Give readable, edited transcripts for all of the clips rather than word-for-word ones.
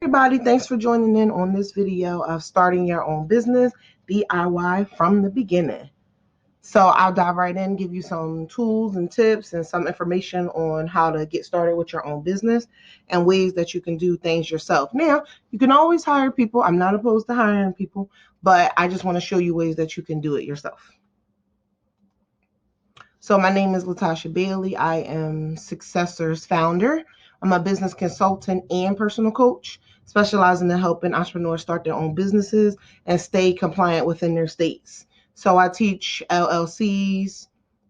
Everybody, thanks for joining in on this video of starting your own business, DIY from the beginning. So I'll dive right in, give you some tools and tips and some information on how to get started with your own business and ways that you can do things yourself. Now, you can always hire people. I'm not opposed to hiring people, but I just want to show you ways that you can do it yourself. So my name is Latasha Bailey. I am Successor's founder. I'm a business consultant and personal coach, specializing in helping entrepreneurs start their own businesses and stay compliant within their states. So I teach LLCs,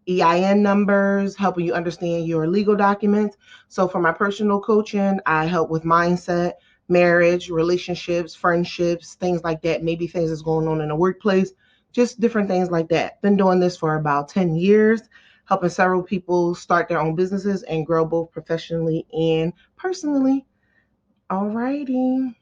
EIN numbers, helping you understand your legal documents. So for my personal coaching, I help with mindset, marriage, relationships, friendships, things like that. Maybe things that's going on in the workplace, just different things like that. Been doing this for about 10 years, helping several people start their own businesses and grow both professionally and personally. Alrighty.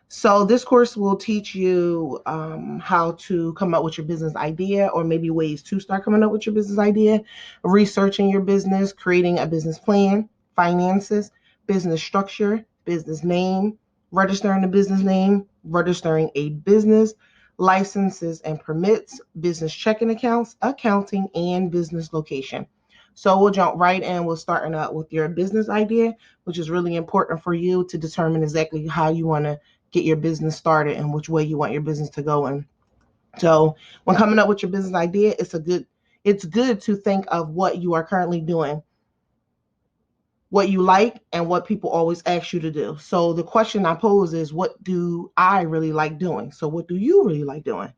So this course will teach you how to come up with your business idea, or maybe ways to start coming up with your business idea, researching your business, creating a business plan, finances, business structure, business name, registering a business name, registering a business, licenses and permits, business checking accounts, accounting, and business location. So we'll jump right in. We're starting out with your business idea, which is really important for you to determine exactly how you want to get your business started and which way you want your business to go in. So when coming up with your business idea, it's good to think of what you are currently doing, what you like, and what people always ask you to do. So the question I pose is, what do I really like doing? So what do you really like doing?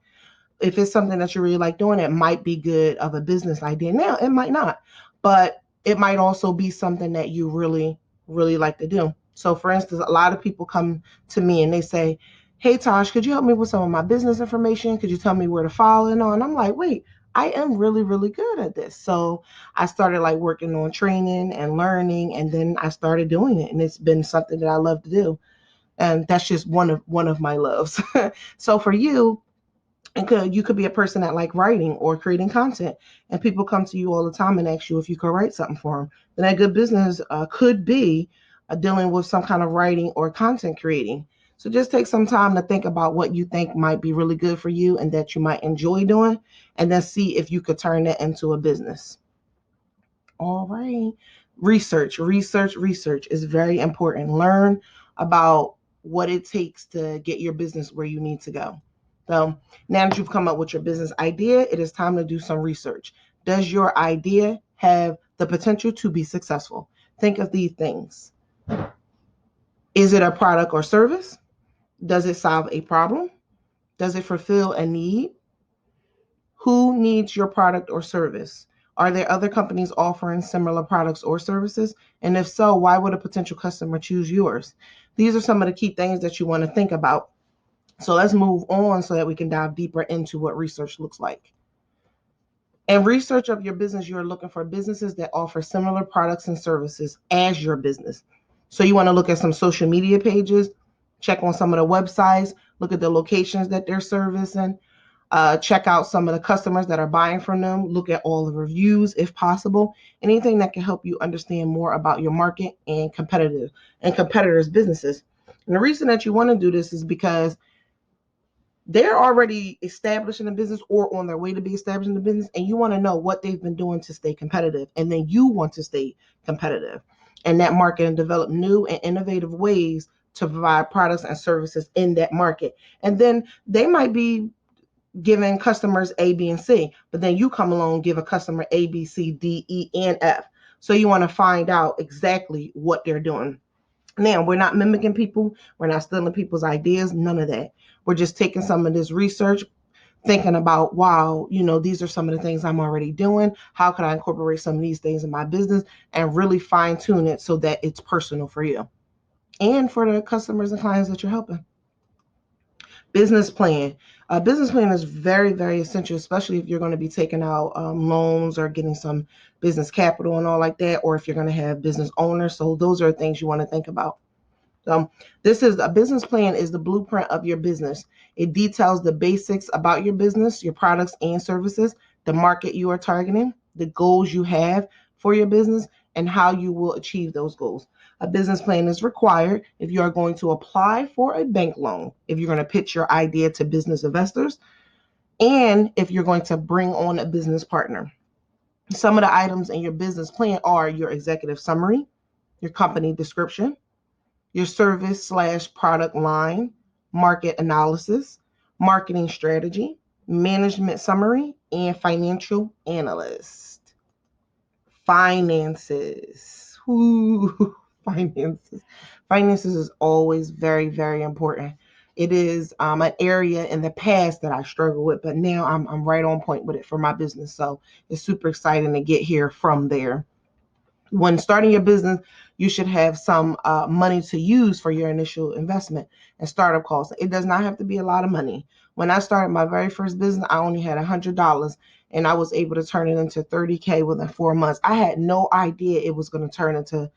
If it's something that you really like doing, it might be good of a business idea. Now, it might not, but it might also be something that you really, really like to do. So for instance, a lot of people come to me and they say, hey, Tosh, could you help me with some of my business information? Could you tell me where to follow and on? I'm like, wait, I am really, really good at this. So I started like working on training and learning, and then I started doing it. And it's been something that I love to do. And that's just one of my loves. So for you, and you could be a person that like writing or creating content, and people come to you all the time and ask you if you could write something for them. Then that good business could be dealing with some kind of writing or content creating. So just take some time to think about what you think might be really good for you and that you might enjoy doing, and then see if you could turn that into a business. All right. Research is very important. Learn about what it takes to get your business where you need to go. So now that you've come up with your business idea, it is time to do some research. Does your idea have the potential to be successful? Think of these things. Is it a product or service? Does it solve a problem? Does it fulfill a need? Who needs your product or service? Are there other companies offering similar products or services? And if so, why would a potential customer choose yours? These are some of the key things that you want to think about. So let's move on so that we can dive deeper into what research looks like. In research of your business, you're looking for businesses that offer similar products and services as your business. So you want to look at some social media pages, check on some of the websites, look at the locations that they're servicing, check out some of the customers that are buying from them, look at all the reviews if possible, anything that can help you understand more about your market and competitors' businesses. And the reason that you want to do this is because they're already established in the business or on their way to be established in the business, and you want to know what they've been doing to stay competitive, and then you want to stay competitive in that market and develop new and innovative ways to provide products and services in that market. And then they might be giving customers A, B, and C, but then you come along, give a customer A, B, C, D, E, and F. So you want to find out exactly what they're doing. Now, we're not mimicking people. We're not stealing people's ideas. None of that. We're just taking some of this research, thinking about, wow, these are some of the things I'm already doing. How can I incorporate some of these things in my business and really fine tune it so that it's personal for you and for the customers and clients that you're helping? Business plan. A business plan is very, very essential, especially if you're going to be taking out loans or getting some business capital and all like that, or if you're going to have business owners. So those are things you want to think about. This is a business plan is the blueprint of your business. It details the basics about your business, your products and services, the market you are targeting, the goals you have for your business, and how you will achieve those goals. A business plan is required if you are going to apply for a bank loan, if you're going to pitch your idea to business investors, and if you're going to bring on a business partner. Some of the items in your business plan are your executive summary, your company description, your service/product line, market analysis, marketing strategy, management summary, and financial analyst. Finances. Ooh, finances. Finances is always very, very important. It is an area in the past that I struggled with, but now I'm right on point with it for my business. So it's super exciting to get here from there. When starting your business, you should have some money to use for your initial investment and startup costs. It does not have to be a lot of money. When I started my very first business, I only had $100 and I was able to turn it into $30K within 4 months. I had no idea it was going to turn into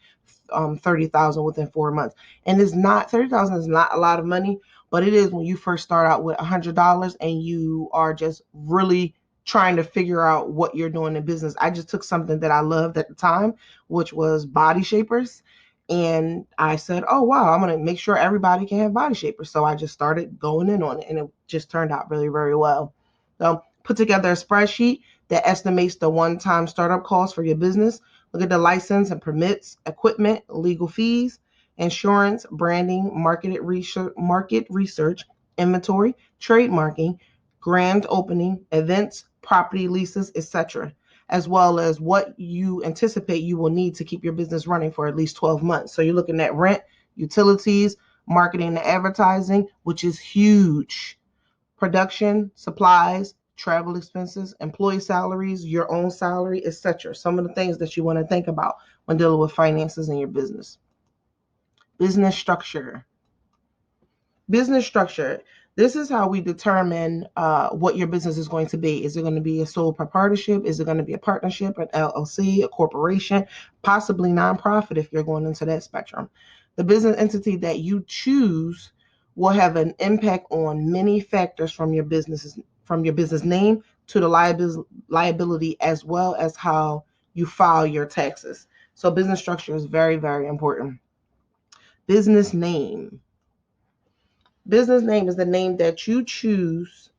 30,000 within 4 months. And it's not 30,000 is not a lot of money, but it is when you first start out with $100 and you are just really trying to figure out what you're doing in business. I just took something that I loved at the time, which was body shapers. And I said, oh, wow, I'm going to make sure everybody can have body shapers. So I just started going in on it, and it just turned out really, very well. So put together a spreadsheet that estimates the one-time startup cost for your business. Look at the license and permits, equipment, legal fees, insurance, branding, market research, inventory, trademarking, grand opening, events, property leases, etc., as well as what you anticipate you will need to keep your business running for at least 12 months. So you're looking at rent, utilities, marketing and advertising, which is huge, production, supplies, travel expenses, employee salaries, your own salary, etc. Some of the things that you want to think about when dealing with finances in your business. Business structure. Business structure. This is how we determine what your business is going to be. Is it going to be a sole proprietorship? Is it going to be a partnership, an LLC, a corporation, possibly nonprofit if you're going into that spectrum? The business entity that you choose will have an impact on many factors from your business name to the liability, as well as how you file your taxes. So business structure is very, very important. Business name. Business name is the name that you choose.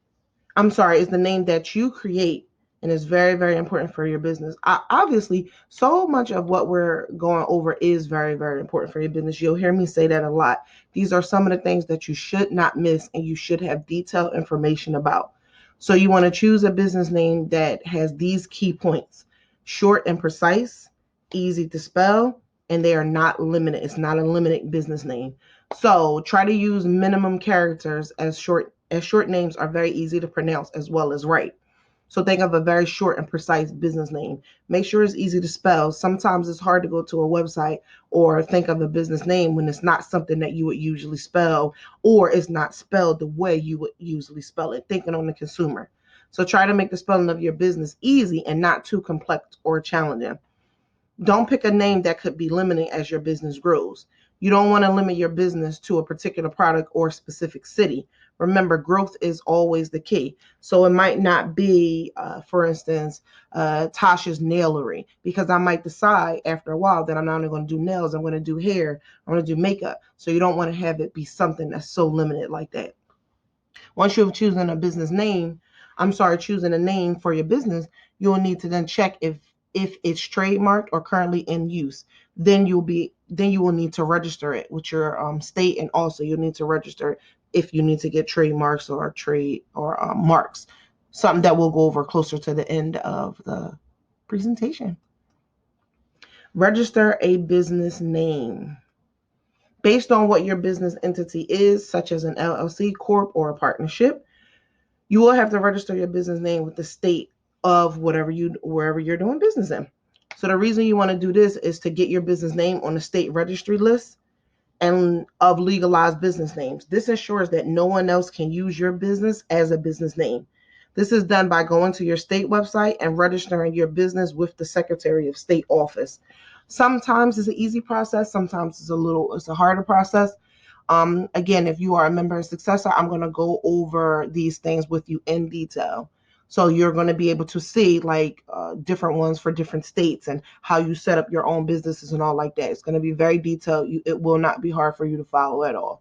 Is the name that you create, and is very, very important for your business. Obviously, so much of what we're going over is very, very important for your business. You'll hear me say that a lot. These are some of the things that you should not miss and you should have detailed information about. So you want to choose a business name that has these key points: short and precise, easy to spell, and they are not limited. It's not a limited business name. So try to use minimum characters, as short names are very easy to pronounce as well as write. So think of a very short and precise business name. Make sure it's easy to spell. Sometimes it's hard to go to a website or think of a business name when it's not something that you would usually spell, or it's not spelled the way you would usually spell it, thinking on the consumer. So try to make the spelling of your business easy and not too complex or challenging. Don't pick a name that could be limiting as your business grows. You don't want to limit your business to a particular product or specific city. Remember, growth is always the key. So it might not be, for instance, Tasha's Nailery, because I might decide after a while that I'm not only going to do nails, I'm going to do hair, I'm going to do makeup. So you don't want to have it be something that's so limited like that. Once you've chosen a name for your business, you'll need to then check if it's trademarked or currently in use. Then you will need to register it with your state, and also you'll need to register if you need to get trademarks or marks. Something that we'll go over closer to the end of the presentation. Register a business name. Based on what your business entity is, such as an LLC, corp, or a partnership, you will have to register your business name with the state of wherever you're doing business in. So the reason you want to do this is to get your business name on the state registry list and of legalized business names. This ensures that no one else can use your business as a business name. This is done by going to your state website and registering your business with the Secretary of State office. Sometimes it's an easy process. Sometimes it's a harder process. Again, if you are a member and successor, I'm going to go over these things with you in detail. So you're going to be able to see like different ones for different states and how you set up your own businesses and all like that. It's going to be very detailed. It will not be hard for you to follow at all.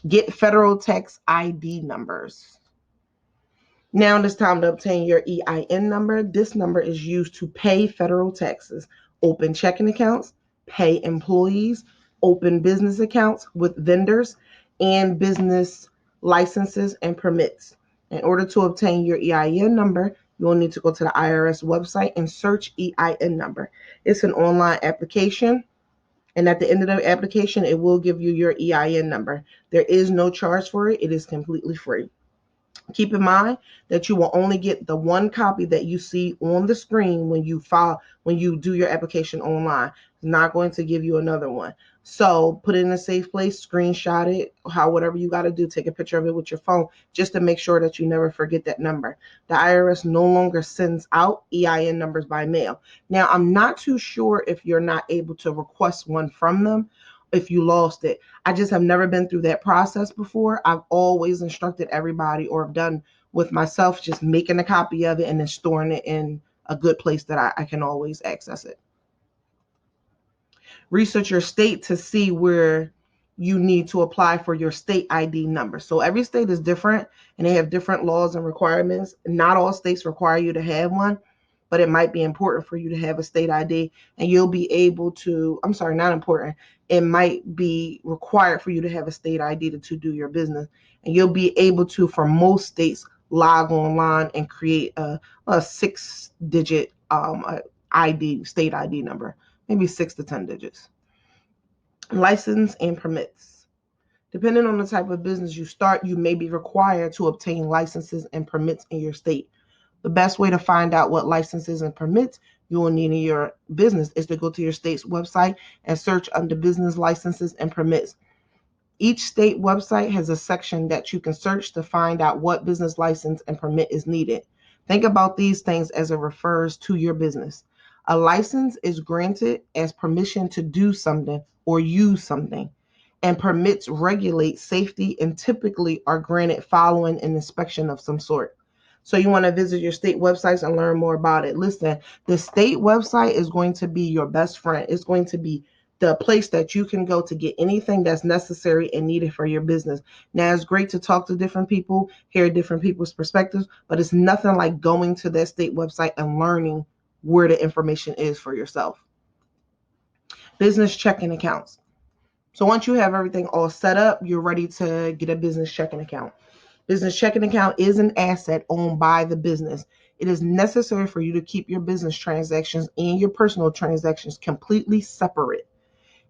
Get federal tax ID numbers. Now it's time to obtain your EIN number. This number is used to pay federal taxes, open checking accounts, pay employees, open business accounts with vendors, and business licenses and permits. In order to obtain your EIN number, you'll need to go to the IRS website and search EIN number. It's an online application, and at the end of the application, it will give you your EIN number. There is no charge for it. It is completely free. Keep in mind that you will only get the one copy that you see on the screen when you do your application online. It's not going to give you another one. So put it in a safe place, screenshot it, whatever you got to do, take a picture of it with your phone just to make sure that you never forget that number. The IRS no longer sends out EIN numbers by mail. Now, I'm not too sure if you're not able to request one from them if you lost it. I just have never been through that process before. I've always instructed everybody, or have done with myself, just making a copy of it and then storing it in a good place that I can always access it. Research your state to see where you need to apply for your state ID number. So every state is different and they have different laws and requirements. Not all states require you to have one, but it might be important for you to have a state ID, and you'll be able to, I'm sorry, not important. It might be required for you to have a state ID to do your business, and you'll be able to, for most states, log online and create a 6-digit ID, state ID number, maybe 6 to 10 digits. License and permits. Depending on the type of business you start, you may be required to obtain licenses and permits in your state. The best way to find out what licenses and permits you will need in your business is to go to your state's website and search under business licenses and permits. Each state website has a section that you can search to find out what business license and permit is needed. Think about these things as it refers to your business. A license is granted as permission to do something or use something, and permits regulate safety and typically are granted following an inspection of some sort. So you want to visit your state websites and learn more about it. Listen, the state website is going to be your best friend. It's going to be the place that you can go to get anything that's necessary and needed for your business. Now, it's great to talk to different people, hear different people's perspectives, but it's nothing like going to that state website and learning where the information is for yourself. Business checking accounts. So once you have everything all set up, you're ready to get a business checking account. Business checking account is an asset owned by the business. It is necessary for you to keep your business transactions and your personal transactions completely separate.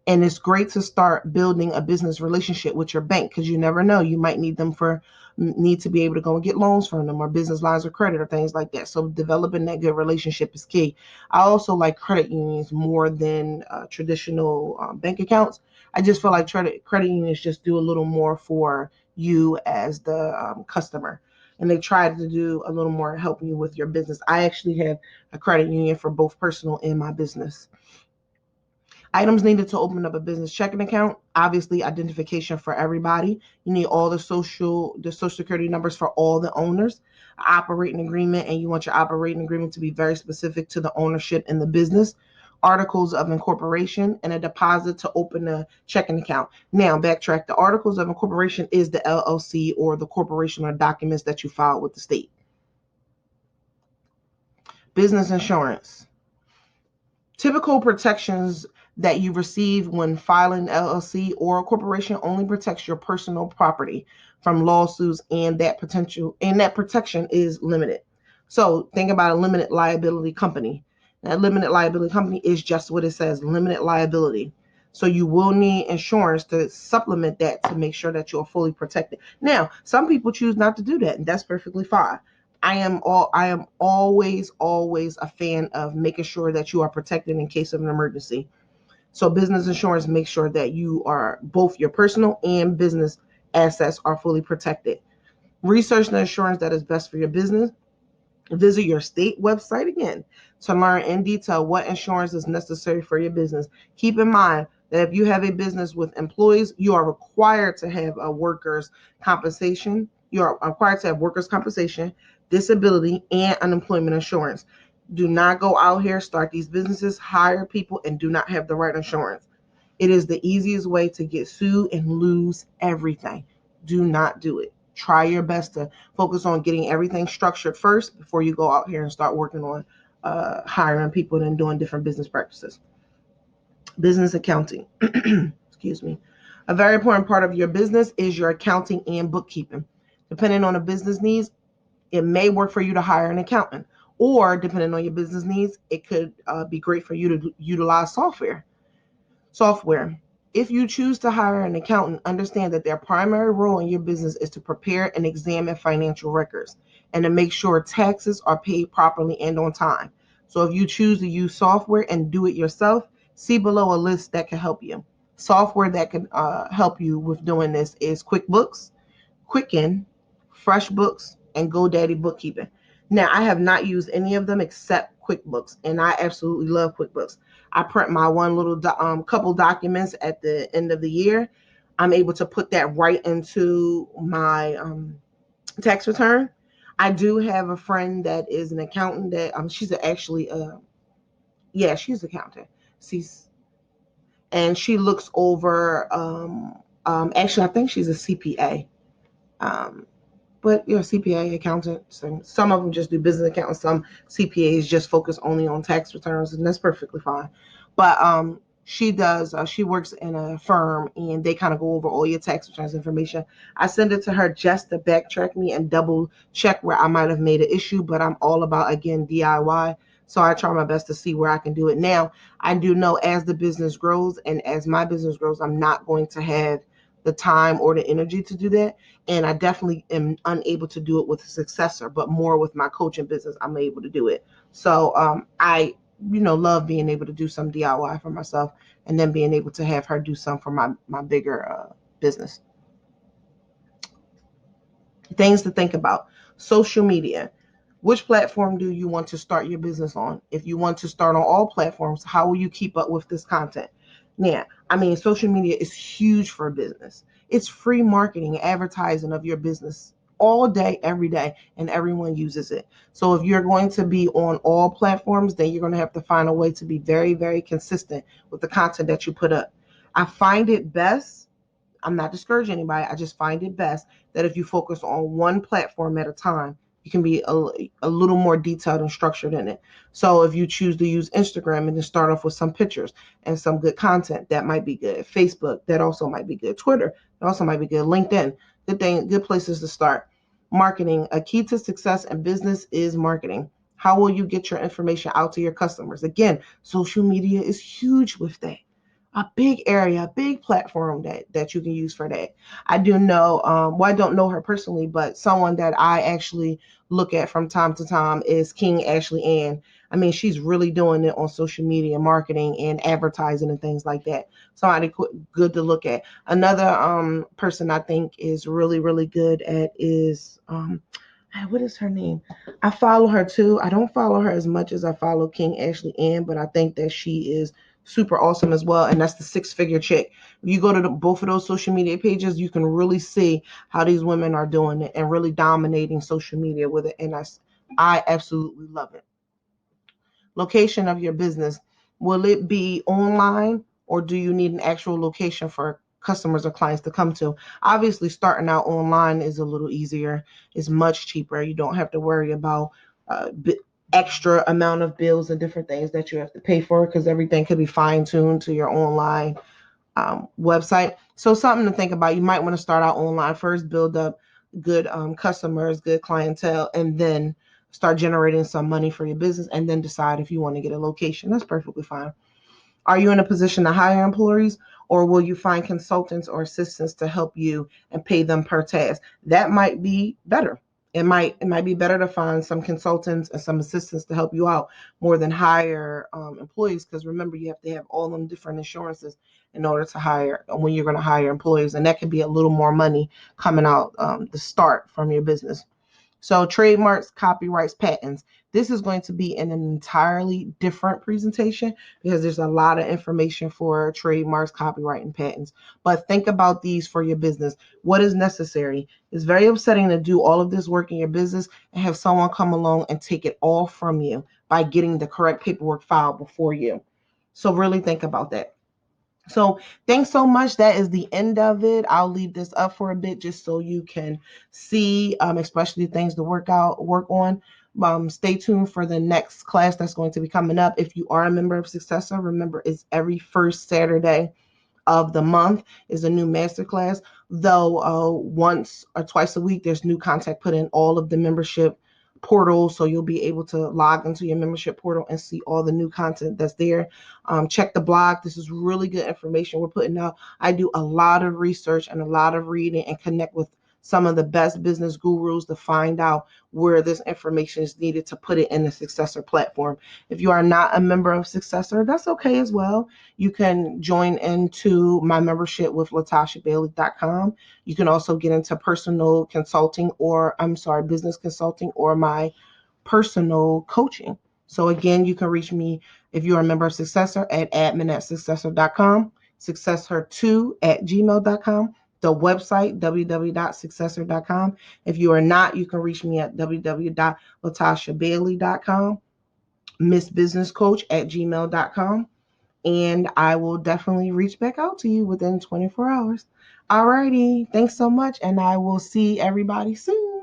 And it's great to start building a business relationship with your bank, because you never know, you might need to be able to go and get loans from them, or business lines of credit or things like that. So developing that good relationship is key. I also like credit unions more than traditional bank accounts. I just feel like credit unions just do a little more for you as the customer, and they try to do a little more helping you with your business. I actually have a credit union for both personal and my business. Items needed to open up a business checking account. Obviously, identification for everybody. You need all the social security numbers for all the owners, operating agreement, and you want your operating agreement to be very specific to the ownership in the business. Articles of incorporation and a deposit to open a checking account. Now, backtrack. The articles of incorporation is the LLC or the corporation or documents that you filed with the state. Business insurance. Typical protections that you receive when filing an LLC or a corporation only protects your personal property from lawsuits, and that protection is limited. So think about a limited liability company. That limited liability company is just what it says, limited liability. So you will need insurance to supplement that to make sure that you're fully protected. Now, some people choose not to do that, and that's perfectly fine. I am always a fan of making sure that you are protected in case of an emergency. So business insurance makes sure that you are both your personal and business assets are fully protected. Research the insurance that is best for your business. Visit your state website again to learn in detail what insurance is necessary for your business. Keep in mind that if you have a business with employees, you are required to have a workers' compensation You're required to have workers' compensation, disability, and unemployment insurance. Do not go out here, start these businesses, hire people, and do not have the right insurance. It is the easiest way to get sued and lose everything. Do not do it. Try your best to focus on getting everything structured first before you go out here and start working on hiring people and doing different business practices. Business accounting. Excuse me. A very important part of your business is your accounting and bookkeeping. Depending on the business needs, it may work for you to hire an accountant, or depending on your business needs, it could be great for you to utilize software. If you choose to hire an accountant, understand that their primary role in your business is to prepare and examine financial records and to make sure taxes are paid properly and on time. So if you choose to use software and do it yourself, see below a list that can help you. Software that can help you with doing this is QuickBooks, Quicken, FreshBooks, and GoDaddy Bookkeeping. Now, I have not used any of them except QuickBooks, and I absolutely love QuickBooks. I print my one little couple documents at the end of the year. I'm able to put that right into my tax return. I do have a friend that is an accountant that she's actually she's an accountant. She's and she looks over actually I think she's a CPA. Um, but CPA accountants, and some of them just do business accountants. Some CPAs just focus only on tax returns, and that's perfectly fine. But she does. She works in a firm, and they kind of go over all your tax returns information. I send it to her just to backtrack me and double check where I might have made an issue. But I'm all about, again, DIY. So I try my best to see where I can do it. Now, I do know as the business grows and as my business grows, I'm not going to have the time or the energy to do that. And I definitely am unable to do it with a successor, but more with my coaching business, I'm able to do it. So I, love being able to do some DIY for myself and then being able to have her do some for my bigger business. Things to think about. Social media. Which platform do you want to start your business on? If you want to start on all platforms, how will you keep up with this content? Yeah, social media is huge for a business. It's free marketing, advertising of your business all day, every day, and everyone uses it. So if you're going to be on all platforms, then you're going to have to find a way to be very, very consistent with the content that you put up. I find it best, I'm not discouraging anybody. I just find it best that if you focus on one platform at a time, you can be a little more detailed and structured in it. So if you choose to use Instagram and then start off with some pictures and some good content, that might be good. Facebook, that also might be good. Twitter, that also might be good. LinkedIn, good places to start. Marketing, a key to success in business is marketing. How will you get your information out to your customers? Again, social media is huge with that, a big area, a big platform that you can use for that. I do know, I don't know her personally, but someone that I actually look at from time to time is King Ashley Ann. She's really doing it on social media marketing and advertising and things like that. Somebody good to look at. Another person I think is really, really good at is what is her name? I follow her too. I don't follow her as much as I follow King Ashley Ann, but I think that she is super awesome as well. And that's the Six Figure Chick. If you go to both of those social media pages, you can really see how these women are doing it and really dominating social media with it. And I absolutely love it. Location of your business. Will it be online, or do you need an actual location for customers or clients to come to? Obviously, starting out online is a little easier. It's much cheaper. You don't have to worry about extra amount of bills and different things that you have to pay for, because everything could be fine-tuned to your online website. So something to think about. You might want to start out online first, build up good customers, good clientele, and then start generating some money for your business, and then decide if you want to get a location. That's perfectly fine. Are you in a position to hire employees, or will you find consultants or assistants to help you and pay them per task? That might be better. It might be better to find some consultants and some assistants to help you out more than hire employees, because remember, you have to have all them different insurances in order to hire when you're going to hire employees, and that could be a little more money coming out the start from your business. So trademarks, copyrights, patents. This is going to be in an entirely different presentation because there's a lot of information for trademarks, copyright, and patents. But think about these for your business. What is necessary? It's very upsetting to do all of this work in your business and have someone come along and take it all from you by getting the correct paperwork filed before you. So really think about that. So thanks so much. That is the end of it. I'll leave this up for a bit just so you can see, especially things to work on. Stay tuned for the next class that's going to be coming up. If you are a member of Successor, remember it's every first Saturday of the month is a new masterclass. Though once or twice a week, there's new content put in all of the membership portals, so you'll be able to log into your membership portal and see all the new content that's there. Check the blog. This is really good information we're putting out. I do a lot of research and a lot of reading and connect with some of the best business gurus to find out where this information is needed to put it in the Successor platform. If you are not a member of Successor, that's okay as well. You can join into my membership with LatashaBailey.com. You can also get into personal consulting business consulting or my personal coaching. So again, you can reach me if you're a member of Successor at admin@successor.com, successor2@gmail.com, the website www.successor.com. If you are not, you can reach me at www.latashabailey.com, missbusinesscoach@gmail.com, and I will definitely reach back out to you within 24 hours. Alrighty, thanks so much, and I will see everybody soon.